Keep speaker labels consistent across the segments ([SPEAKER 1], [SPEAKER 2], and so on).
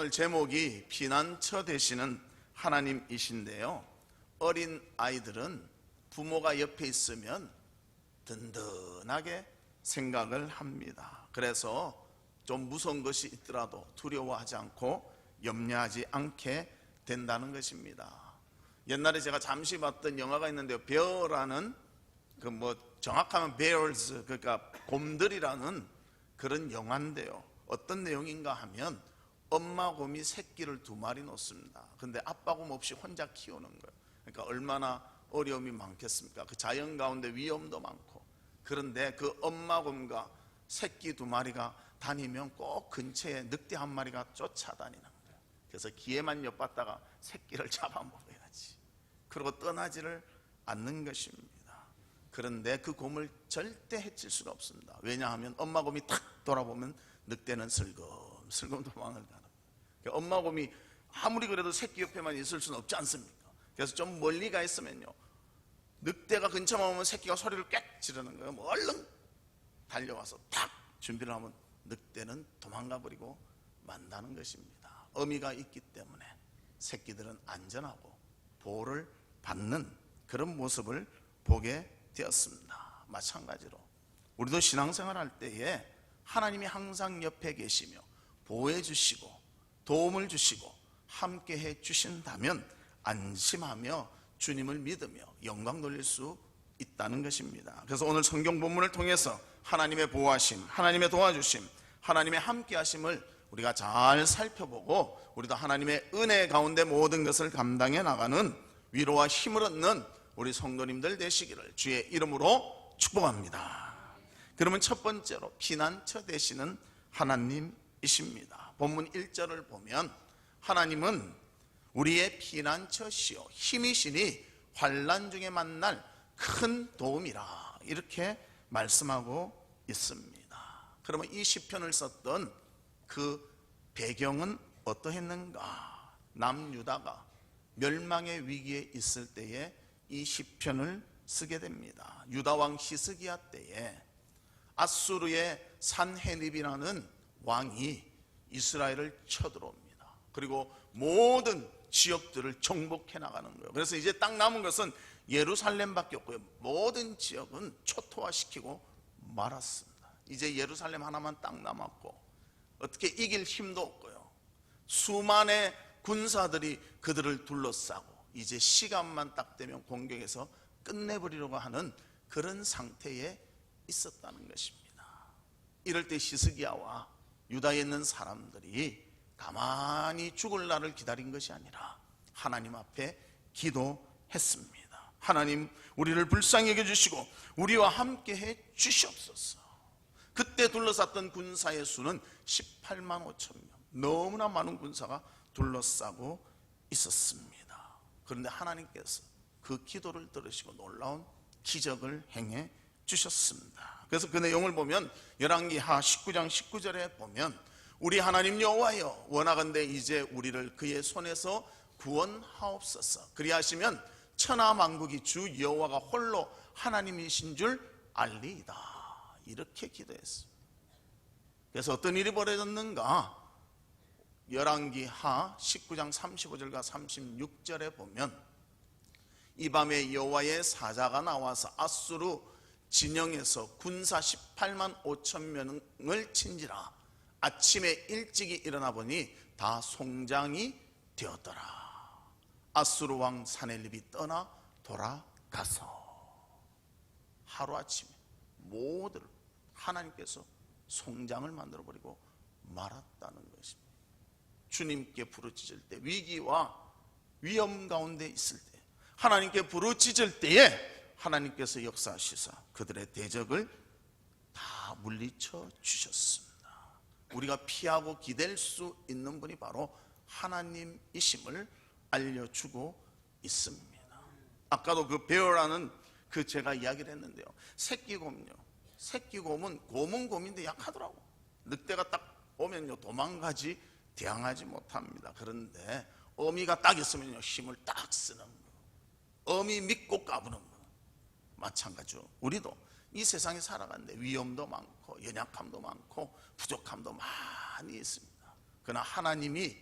[SPEAKER 1] 오늘 제목이 피난처 되시는 하나님이신데요, 어린 아이들은 부모가 옆에 있으면 든든하게 생각을 합니다. 그래서 좀 무서운 것이 있더라도 두려워하지 않고 염려하지 않게 된다는 것입니다. 옛날에 제가 잠시 봤던 영화가 있는데요, 베어라는 정확하면 bears, 그러니까 곰들이라는 그런 영화인데요, 어떤 내용인가 하면 엄마 곰이 새끼를 2마리 놓습니다. 근데 아빠 곰 없이 혼자 키우는 거예요. 그러니까 얼마나 어려움이 많겠습니까? 그 자연 가운데 위험도 많고. 그런데 그 엄마 곰과 새끼 2마리가 다니면 꼭 근처에 늑대 1마리가 쫓아다니는 거예요. 그래서 기회만 엿봤다가 새끼를 잡아먹어야지, 그리고 떠나지를 않는 것입니다. 그런데 그 곰을 절대 해칠 수가 없습니다. 왜냐하면 엄마 곰이 탁 돌아보면 늑대는 슬금슬금 도망을 가는 거예요. 그러니까 엄마 곰이 아무리 그래도 새끼 옆에만 있을 수는 없지 않습니까? 그래서 좀 멀리 가 있으면요, 늑대가 근처만 오면 새끼가 소리를 꽥 지르는 거예요. 얼른 달려와서 탁 준비를 하면 늑대는 도망가 버리고 만다는 것입니다. 어미가 있기 때문에 새끼들은 안전하고 보호를 받는 그런 모습을 보게 되었습니다. 마찬가지로 우리도 신앙생활 할 때에 하나님이 항상 옆에 계시며 보호해 주시고 도움을 주시고 함께 해 주신다면 안심하며 주님을 믿으며 영광 돌릴 수 있다는 것입니다. 그래서 오늘 성경 본문을 통해서 하나님의 보호하심, 하나님의 도와주심, 하나님의 함께하심을 우리가 잘 살펴보고 우리도 하나님의 은혜 가운데 모든 것을 감당해 나가는 위로와 힘을 얻는 우리 성도님들 되시기를 주의 이름으로 축복합니다. 그러면 첫 번째로 피난처 되시는 하나님이십니다. 본문 1절을 보면 하나님은 우리의 피난처시요 힘이시니 환난 중에 만날 큰 도움이라, 이렇게 말씀하고 있습니다. 그러면 이 시편을 썼던 그 배경은 어떠했는가? 남유다가 멸망의 위기에 있을 때에 이 시편을 쓰게 됩니다. 유다왕 히스기야 때에 아수르의 산헤립이라는 왕이 이스라엘을 쳐들어옵니다. 그리고 모든 지역들을 정복해 나가는 거예요. 그래서 이제 딱 남은 것은 예루살렘밖에 없고요, 모든 지역은 초토화시키고 말았습니다. 이제 예루살렘 하나만 딱 남았고 어떻게 이길 힘도 없고요, 수만의 군사들이 그들을 둘러싸고 이제 시간만 딱 되면 공격해서 끝내버리려고 하는 그런 상태에 있었다는 것입니다. 이럴 때 히스기야와 유다에 있는 사람들이 가만히 죽을 날을 기다린 것이 아니라 하나님 앞에 기도했습니다. 하나님, 우리를 불쌍히 여겨주시고 우리와 함께 해 주시옵소서. 그때 둘러쌌던 군사의 수는 18만 5천 명, 너무나 많은 군사가 둘러싸고 있었습니다. 그런데 하나님께서 그 기도를 들으시고 놀라운 기적을 행해 주셨습니다. 그래서 그 내용을 보면 열왕기하 19장 19절에 보면 우리 하나님 여호와여, 원하건대 이제 우리를 그의 손에서 구원하옵소서. 그리하시면 천하 만국이 주 여호와가 홀로 하나님이신 줄 알리이다, 이렇게 기도했습니다. 그래서 어떤 일이 벌어졌는가? 열왕기하 19장 35절과 36절에 보면 이 밤에 여호와의 사자가 나와서 아수르 진영에서 군사 18만 5천 명을 친지라. 아침에 일찍이 일어나 보니 다 송장이 되었더라. 아수르 왕 산헤립이 떠나 돌아가서 하루아침에 모두를 하나님께서 송장을 만들어버리고 말았다는 것입니다. 주님께 부르짖을 때, 위기와 위험 가운데 있을 때, 하나님께 부르짖을 때에 하나님께서 역사하시사 그들의 대적을 다 물리쳐 주셨습니다. 우리가 피하고 기댈 수 있는 분이 바로 하나님이심을 알려주고 있습니다. 아까도 그 베어라는 제가 이야기를 했는데요, 새끼곰요, 새끼곰은 곰은 곰인데 약하더라고. 늑대가 딱 오면요 도망가지 대항하지 못합니다. 그런데 어미가 딱 있으면요 힘을 딱 쓰는 거, 어미 믿고 까부는 거. 마찬가지로 우리도 이 세상에 살아가는데 위험도 많고 연약함도 많고 부족함도 많이 있습니다. 그러나 하나님이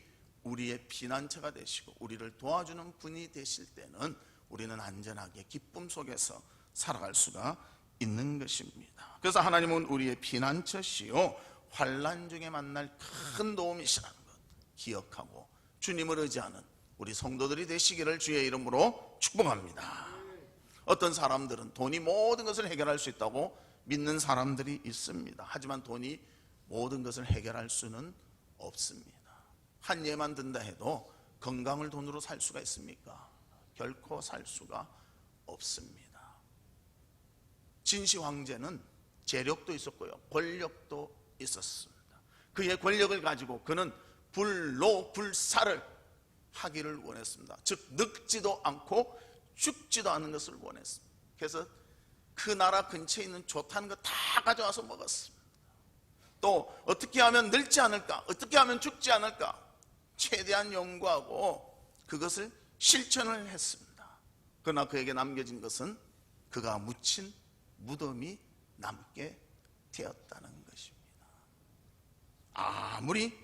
[SPEAKER 1] 우리의 피난처가 되시고 우리를 도와주는 분이 되실 때는 우리는 안전하게 기쁨 속에서 살아갈 수가 있는 것입니다. 그래서 하나님은 우리의 피난처시요 환난 중에 만날 큰 도움이시라는 것 기억하고 주님을 의지하는 우리 성도들이 되시기를 주의 이름으로 축복합니다. 어떤 사람들은 돈이 모든 것을 해결할 수 있다고 믿는 사람들이 있습니다. 하지만 돈이 모든 것을 해결할 수는 없습니다. 한 예만 든다 해도 건강을 돈으로 살 수가 있습니까? 결코 살 수가 없습니다. 진시 황제는 재력도 있었고요, 권력도 있었습니다. 그의 권력을 가지고 그는 불노불사를 하기를 원했습니다. 즉 늙지도 않고 죽지도 않는 것을 원했습니다. 그래서 그 나라 근처에 있는 좋다는 거 다 가져와서 먹었습니다. 또 어떻게 하면 늙지 않을까, 어떻게 하면 죽지 않을까 최대한 연구하고 그것을 실천을 했습니다. 그러나 그에게 남겨진 것은 그가 묻힌 무덤이 남게 되었다는 것입니다. 아무리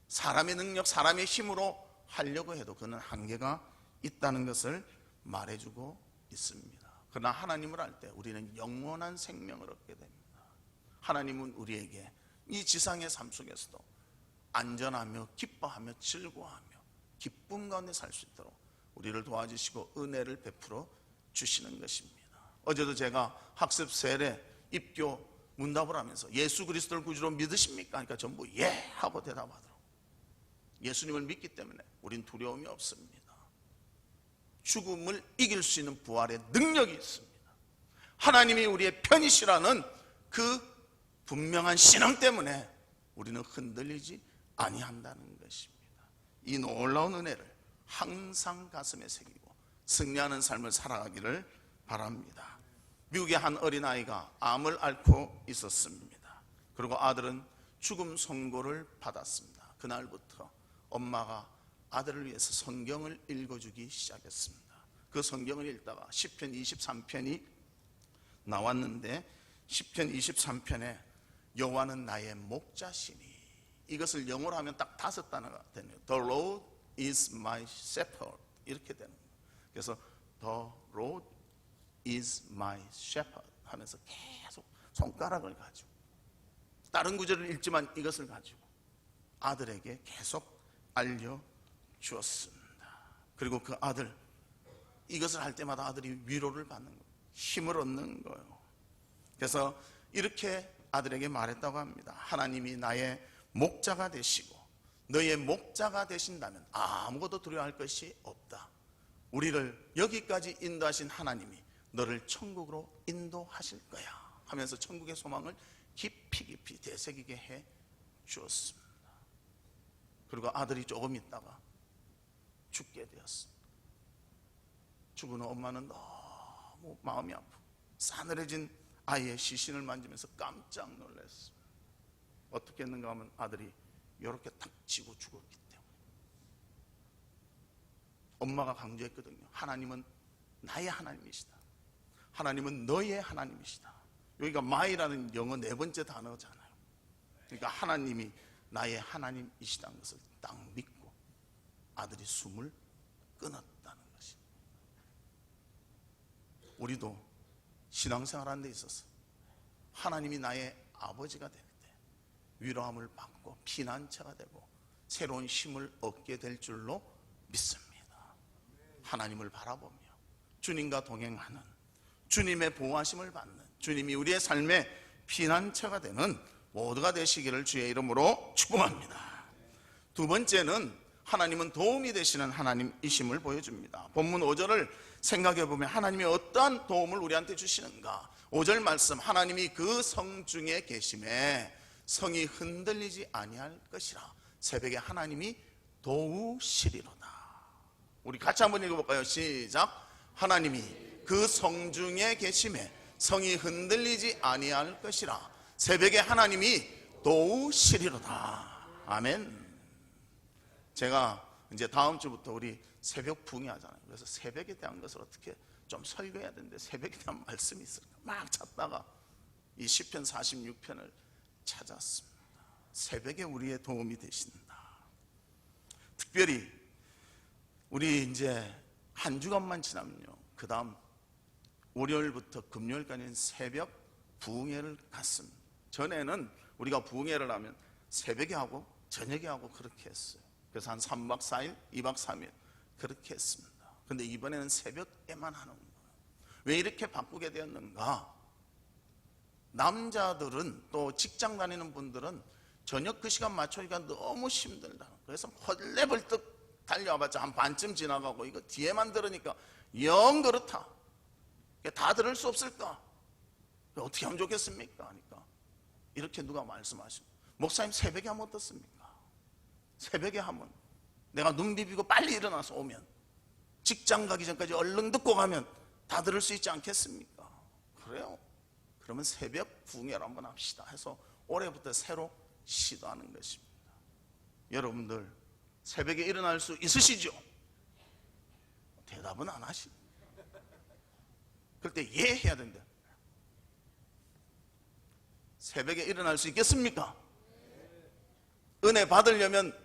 [SPEAKER 1] 사람의 능력, 사람의 힘으로 하려고 해도 그는 한계가 있다는 것을 말해주고 있습니다. 그러나 하나님을 알 때 우리는 영원한 생명을 얻게 됩니다. 하나님은 우리에게 이 지상의 삶 속에서도 안전하며 기뻐하며 즐거워하며 기쁨 가운데 살 수 있도록 우리를 도와주시고 은혜를 베풀어 주시는 것입니다. 어제도 제가 학습 세례 입교 문답을 하면서 예수 그리스도를 구주로 믿으십니까? 그러니까 전부 예 하고 대답하더라고요. 예수님을 믿기 때문에 우린 두려움이 없습니다. 죽음을 이길 수 있는 부활의 능력이 있습니다. 하나님이 우리의 편이시라는 그 분명한 신앙 때문에 우리는 흔들리지 아니한다는 것입니다. 이 놀라운 은혜를 항상 가슴에 새기고 승리하는 삶을 살아가기를 바랍니다. 미국의 한 어린아이가 암을 앓고 있었습니다. 그리고 아들은 죽음 선고를 받았습니다. 그날부터 엄마가 아들을 위해서 성경을 읽어주기 시작했습니다. 그 성경을 읽다가 시편 23편이 나왔는데 시편 23편에 여호와는 나의 목자시니, 이것을 영어로 하면 딱 5단어가 되네요. The Lord is my shepherd 이렇게 되는 거예요. 그래서 The Lord is my shepherd 하면서 계속 손가락을 가지고 다른 구절을 읽지만 이것을 가지고 아들에게 계속 알려주었습니다. 그리고 그 아들, 이것을 할 때마다 아들이 위로를 받는 거예요. 힘을 얻는 거예요. 그래서 이렇게 아들에게 말했다고 합니다. 하나님이 나의 목자가 되시고 너의 목자가 되신다면 아무것도 두려워할 것이 없다. 우리를 여기까지 인도하신 하나님이 너를 천국으로 인도하실 거야 하면서 천국의 소망을 깊이 깊이 되새기게 해 주었습니다. 그리고 아들이 조금 있다가 죽게 되었습니다. 죽은 후 엄마는 너무 마음이 아프고 싸늘해진 아이의 시신을 만지면서 깜짝 놀랐습니다. 어떻게 했는가 하면 아들이 이렇게 탁 치고 죽었기 때문에. 엄마가 강조했거든요. 하나님은 나의 하나님이시다. 하나님은 너의 하나님이시다. 여기가 my라는 영어 4번째 단어잖아요. 그러니까 하나님이 나의 하나님이시다는 것을 딱 믿고 아들이 숨을 끊었다는 것입니다. 우리도 신앙생활하는 데 있어서 하나님이 나의 아버지가 될 때 위로함을 받고 피난처가 되고 새로운 힘을 얻게 될 줄로 믿습니다. 하나님을 바라보며 주님과 동행하는, 주님의 보호하심을 받는, 주님이 우리의 삶의 피난처가 되는 모두가 되시기를 주의 이름으로 축복합니다. 두 번째는 하나님은 도움이 되시는 하나님이심을 보여줍니다. 본문 5절을 생각해 보면 하나님이 어떠한 도움을 우리한테 주시는가. 5절 말씀, 하나님이 그 성 중에 계심에 성이 흔들리지 아니할 것이라. 새벽에 하나님이 도우시리로다. 우리 같이 한번 읽어볼까요? 시작. 하나님이 그 성 중에 계심에 성이 흔들리지 아니할 것이라. 새벽에 하나님이 도우시리로다. 아멘. 제가 이제 다음 주부터 우리 새벽 부흥회 하잖아요. 그래서 새벽에 대한 것을 어떻게 좀 설교해야 되는데 새벽에 대한 말씀이 있을까 막 찾다가 이 시편 46편을 찾았습니다. 새벽에 우리의 도움이 되신다. 특별히 우리 이제 한 주간만 지나면요, 그 다음 월요일부터 금요일까지는 새벽 부흥회를 갔습니다. 전에는 우리가 부흥회를 하면 새벽에 하고 저녁에 하고 그렇게 했어요. 그래서 한 3박 4일, 2박 3일 그렇게 했습니다. 근데 이번에는 새벽에만 하는 거예요. 왜 이렇게 바꾸게 되었는가? 남자들은, 또 직장 다니는 분들은 저녁 그 시간 맞추기가 너무 힘들다. 그래서 헐레벌떡 달려와봤자 한 반쯤 지나가고, 이거 뒤에만 들으니까 영 그렇다, 다 들을 수 없을까? 어떻게 하면 좋겠습니까? 하니까 이렇게 누가 말씀하시고, 목사님 새벽에 하면 어떻습니까? 새벽에 하면 내가 눈 비비고 빨리 일어나서 오면 직장 가기 전까지 얼른 듣고 가면 다 들을 수 있지 않겠습니까? 그래요. 그러면 새벽 부흥회를 한번 합시다 해서 올해부터 새로 시도하는 것입니다. 여러분들 새벽에 일어날 수 있으시죠? 대답은 안 하시네. 그럴 때 예 해야 된다. 새벽에 일어날 수 있겠습니까? 은혜 받으려면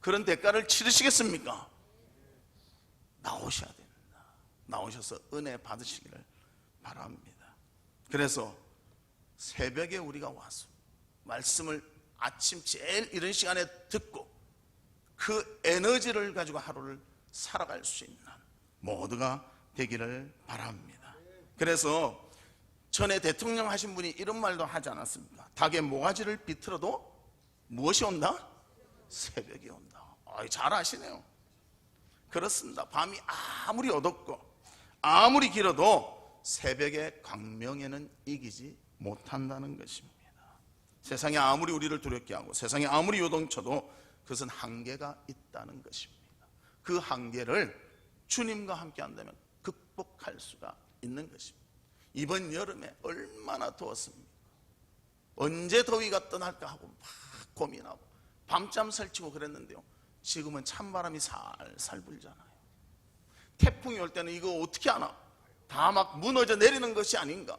[SPEAKER 1] 그런 대가를 치르시겠습니까? 나오셔야 됩니다. 나오셔서 은혜 받으시기를 바랍니다. 그래서 새벽에 우리가 와서 말씀을 아침 제일 이른 시간에 듣고 그 에너지를 가지고 하루를 살아갈 수 있는 모두가 되기를 바랍니다. 그래서 전에 대통령 하신 분이 이런 말도 하지 않았습니까? 닭의 모가지를 비틀어도 무엇이 온다? 새벽이 온다. 잘 아시네요. 그렇습니다. 밤이 아무리 어둡고 아무리 길어도 새벽의 광명에는 이기지 못한다는 것입니다. 세상이 아무리 우리를 두렵게 하고 세상이 아무리 요동쳐도 그것은 한계가 있다는 것입니다. 그 한계를 주님과 함께 한다면 극복할 수가 있는 것입니다. 이번 여름에 얼마나 더웠습니까? 언제 더위가 떠날까 하고 막 고민하고 밤잠 설치고 그랬는데요, 지금은 찬바람이 살살 불잖아요. 태풍이 올 때는 이거 어떻게 하나, 다 막 무너져 내리는 것이 아닌가.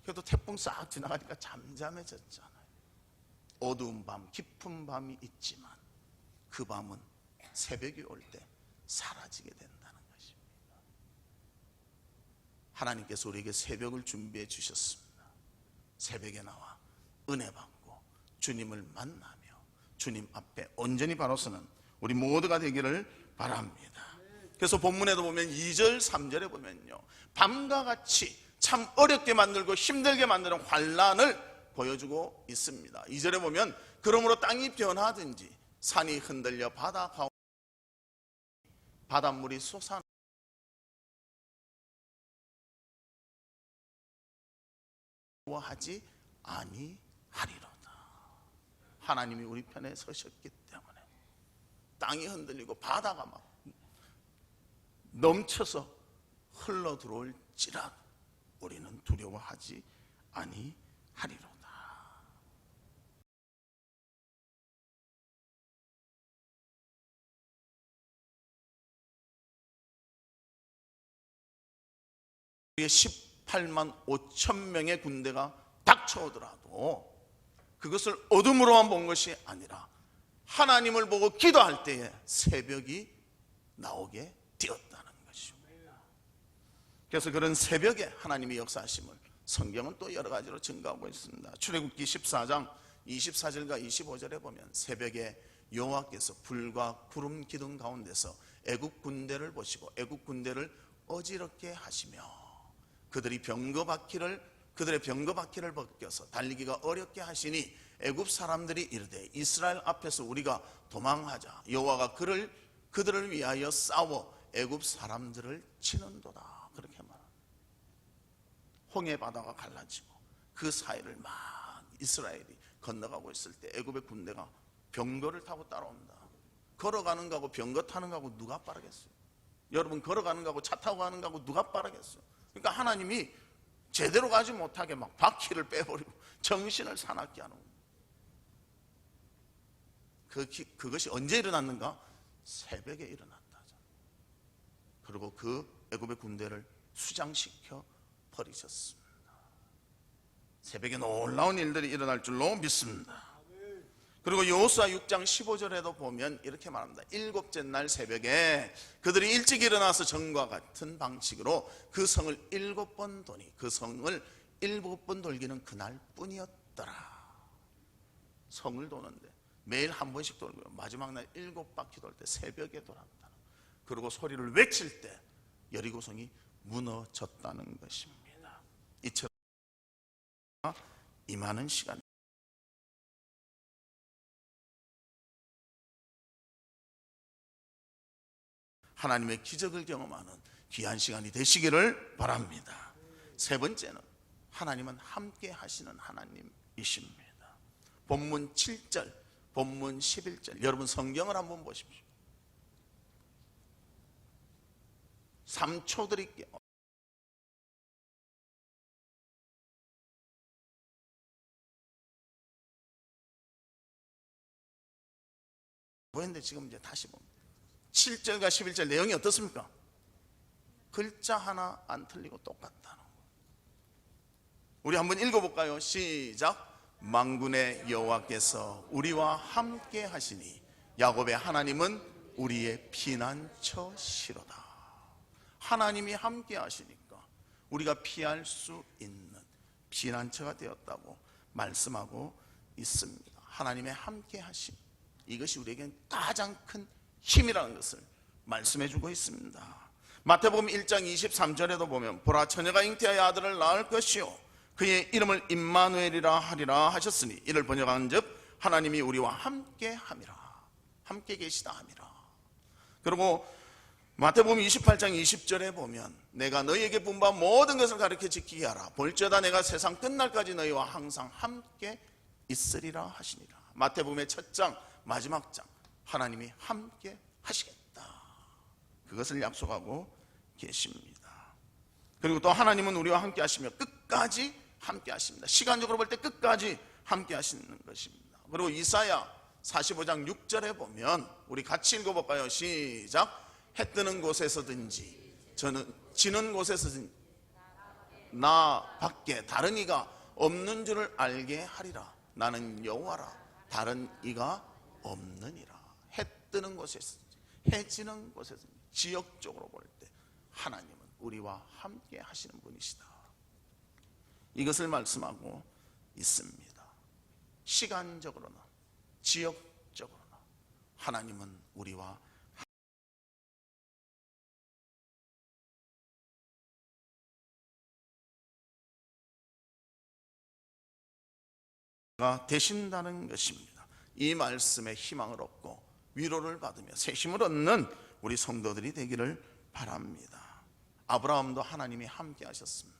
[SPEAKER 1] 그래도 태풍 싹 지나가니까 잠잠해졌잖아요. 어두운 밤, 깊은 밤이 있지만 그 밤은 새벽이 올 때 사라지게 된다는 것입니다. 하나님께서 우리에게 새벽을 준비해 주셨습니다. 새벽에 나와 은혜 받고 주님을 만나며 주님 앞에 온전히 바로 서는 우리 모두가 되기를 바랍니다. 그래서 본문에도 보면 2절 3절에 보면요, 밤과 같이 참 어렵게 만들고 힘들게 만드는 환난을 보여주고 있습니다. 2절에 보면 그러므로 땅이 변하든지 산이 흔들려 바닷물이 솟아 하지 아니하리로다. 하나님이 우리 편에 서셨기 때문에 땅이 흔들리고 바다가 막 넘쳐서 흘러 들어올지라도 우리는 두려워하지 아니하리로다. 우리의 18만 5천 명의 군대가 닥쳐오더라도 그것을 어둠으로만 본 것이 아니라 하나님을 보고 기도할 때에 새벽이 나오게 되었다는 것입니다. 그래서 그런 새벽에 하나님의 역사하심을 성경은 또 여러 가지로 증거하고 있습니다. 출애굽기 14장 24절과 25절에 보면 새벽에 여호와께서 불과 구름 기둥 가운데서 애굽 군대를 보시고 애굽 군대를 어지럽게 하시며 그들의 병거 바퀴를 벗겨서 달리기가 어렵게 하시니 애굽 사람들이 이르되 이스라엘 앞에서 우리가 도망하자. 여호와가 그들을 위하여 싸워 애굽 사람들을 치는도다. 그렇게 말합니다. 홍해 바다가 갈라지고 그 사이를 막 이스라엘이 건너가고 있을 때 애굽의 군대가 병거를 타고 따라온다. 걸어가는 거하고 병거 타는 거하고 누가 빠르겠어요? 여러분, 걸어가는 거하고 차 타고 가는 거하고 누가 빠르겠어요? 그러니까 하나님이 제대로 가지 못하게 막 바퀴를 빼버리고 정신을 사납게 하는 거예요. 그것이 언제 일어났는가? 새벽에 일어났다. 그리고 그 애굽의 군대를 수장시켜 버리셨습니다. 새벽에 놀라운 일들이 일어날 줄로 믿습니다. 그리고 여호수아 6장 15절에도 보면 이렇게 말합니다. 일곱째 날 새벽에 그들이 일찍 일어나서 전과 같은 방식으로 그 성을 7번 도니 그 성을 7번 돌기는 그날 뿐이었더라. 성을 도는데 매일 한 번씩 돌고요. 마지막 날 7바퀴 돌 때 새벽에 돌았다. 그리고 소리를 외칠 때 여리고성이 무너졌다는 것입니다. 이처럼 임하는 시간, 하나님의 기적을 경험하는 귀한 시간이 되시기를 바랍니다. 세 번째는 하나님은 함께 하시는 하나님이십니다. 본문 7절, 본문 11절, 여러분 성경을 한번 보십시오. 3초 드릴게요. 보였는데 지금 이제 다시 봅니다. 7절과 11절 내용이 어떻습니까? 글자 하나 안 틀리고 똑같다는 거. 우리 한번 읽어볼까요? 시작. 만군의 여호와께서 우리와 함께 하시니 야곱의 하나님은 우리의 피난처시로다. 하나님이 함께 하시니까 우리가 피할 수 있는 피난처가 되었다고 말씀하고 있습니다. 하나님의 함께 하심, 이것이 우리에겐 가장 큰 힘이라는 것을 말씀해 주고 있습니다. 마태복음 1장 23절에도 보면 보라 처녀가 잉태하여 아들을 낳을 것이요 그의 이름을 임마누엘이라 하리라 하셨으니 이를 번역한즉 하나님이 우리와 함께 함이라, 함께 계시다 함이라. 그리고 마태복음 28장 20절에 보면 내가 너희에게 분부한 모든 것을 가르쳐 지키게 하라. 볼지어다 내가 세상 끝날까지 너희와 항상 함께 있으리라 하시니라. 마태복음의 첫 장 마지막 장 하나님이 함께 하시겠다, 그것을 약속하고 계십니다. 그리고 또 하나님은 우리와 함께 하시며 끝까지 함께 하십니다. 시간적으로 볼 때 끝까지 함께 하시는 것입니다. 그리고 이사야 45장 6절에 보면 우리 같이 읽어볼까요? 시작. 해 뜨는 곳에서든지 저는 지는 곳에서든지 나 밖에 다른 이가 없는 줄을 알게 하리라. 나는 여호와라, 다른 이가 없느니라. 해 뜨는 곳에서든지 해 지는 곳에서든지 지역적으로 볼 때 하나님은 우리와 함께 하시는 분이시다, 이것을 말씀하고 있습니다. 시간적으로나 지역적으로나 하나님은 우리와 되신다는 것입니다. 이 말씀에 희망을 얻고 위로를 받으며 새 힘을 얻는 우리 성도들이 되기를 바랍니다. 아브라함도 하나님이 함께 하셨습니다.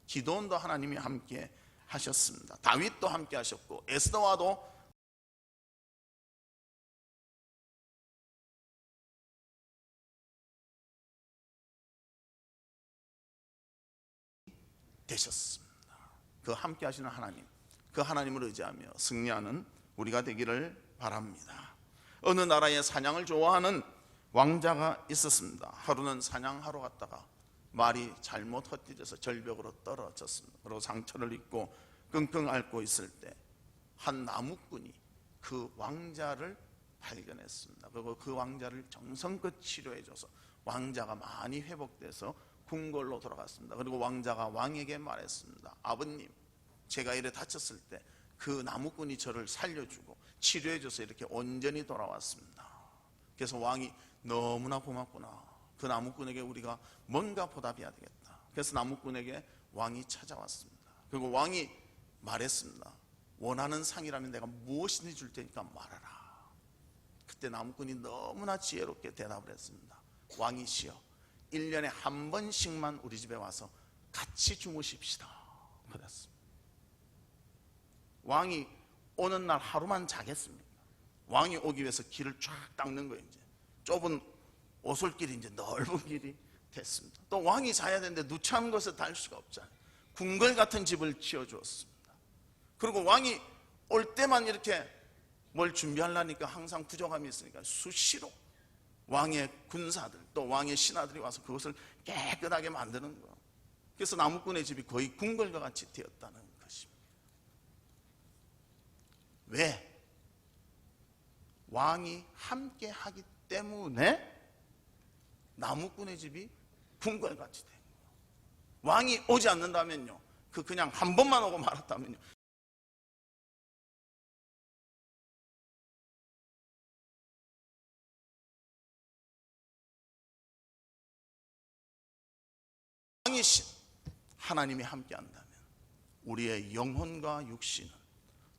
[SPEAKER 1] 기도원도 하나님이 함께 하셨습니다. 다윗도 함께 하셨고 에스더와도 되셨습니다. 그 함께 하시는 하나님, 그 하나님을 의지하며 승리하는 우리가 되기를 바랍니다. 어느 나라에 사냥을 좋아하는 왕자가 있었습니다. 하루는 사냥하러 갔다가 말이 잘못 헛디뎌서 절벽으로 떨어졌습니다. 그리고 상처를 입고 끙끙 앓고 있을 때 한 나무꾼이 그 왕자를 발견했습니다. 그리고 그 왕자를 정성껏 치료해줘서 왕자가 많이 회복돼서 궁궐로 돌아갔습니다. 그리고 왕자가 왕에게 말했습니다. 아버님, 제가 이래 다쳤을 때 그 나무꾼이 저를 살려주고 치료해줘서 이렇게 온전히 돌아왔습니다. 그래서 왕이 너무나 고맙구나, 그 나무꾼에게 우리가 뭔가 보답해야 되겠다. 그래서 나무꾼에게 왕이 찾아왔습니다. 그리고 왕이 말했습니다. 원하는 상이라면 내가 무엇이든지 줄 테니까 말하라. 그때 나무꾼이 너무나 지혜롭게 대답을 했습니다. 왕이시여, 1년에 한 번씩만 우리 집에 와서 같이 주무십시다. 그랬습니다. 왕이 오는 날 하루만 자겠습니까? 왕이 오기 위해서 길을 쫙 닦는 거예요. 이제 좁은 오솔길이 이제 넓은 길이 됐습니다. 또 왕이 자야 되는데 누추한 곳에 달 수가 없잖아요. 궁궐 같은 집을 지어주었습니다. 그리고 왕이 올 때만 이렇게 뭘 준비하려니까 항상 부족함이 있으니까 수시로 왕의 군사들 또 왕의 신하들이 와서 그것을 깨끗하게 만드는 거예요. 그래서 나무꾼의 집이 거의 궁궐과 같이 되었다는 것입니다. 왜? 왕이 함께 하기 때문에 나무꾼의 집이 궁궐같이 된 거예요. 왕이 오지 않는다면요, 그냥 한 번만 오고 말았다면요, 왕이신 하나님이 함께 한다면 우리의 영혼과 육신은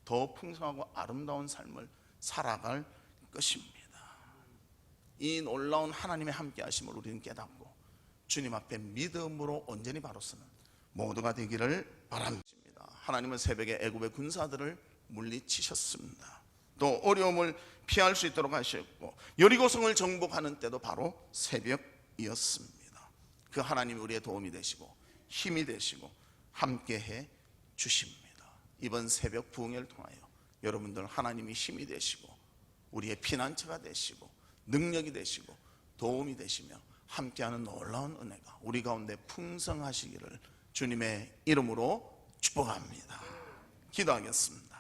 [SPEAKER 1] 더 풍성하고 아름다운 삶을 살아갈 것입니다. 이 놀라운 하나님의 함께 하심을 우리는 깨닫고 주님 앞에 믿음으로 온전히 바로 서는 모두가 되기를 바랍니다. 하나님은 새벽에 애굽의 군사들을 물리치셨습니다. 또 어려움을 피할 수 있도록 하셨고 여리고성을 정복하는 때도 바로 새벽이었습니다. 그 하나님이 우리의 도움이 되시고 힘이 되시고 함께해 주십니다. 이번 새벽 부흥회를 통하여 여러분들 하나님이 힘이 되시고 우리의 피난처가 되시고 능력이 되시고 도움이 되시며 함께하는 놀라운 은혜가 우리 가운데 풍성하시기를 주님의 이름으로 축복합니다. 기도하겠습니다.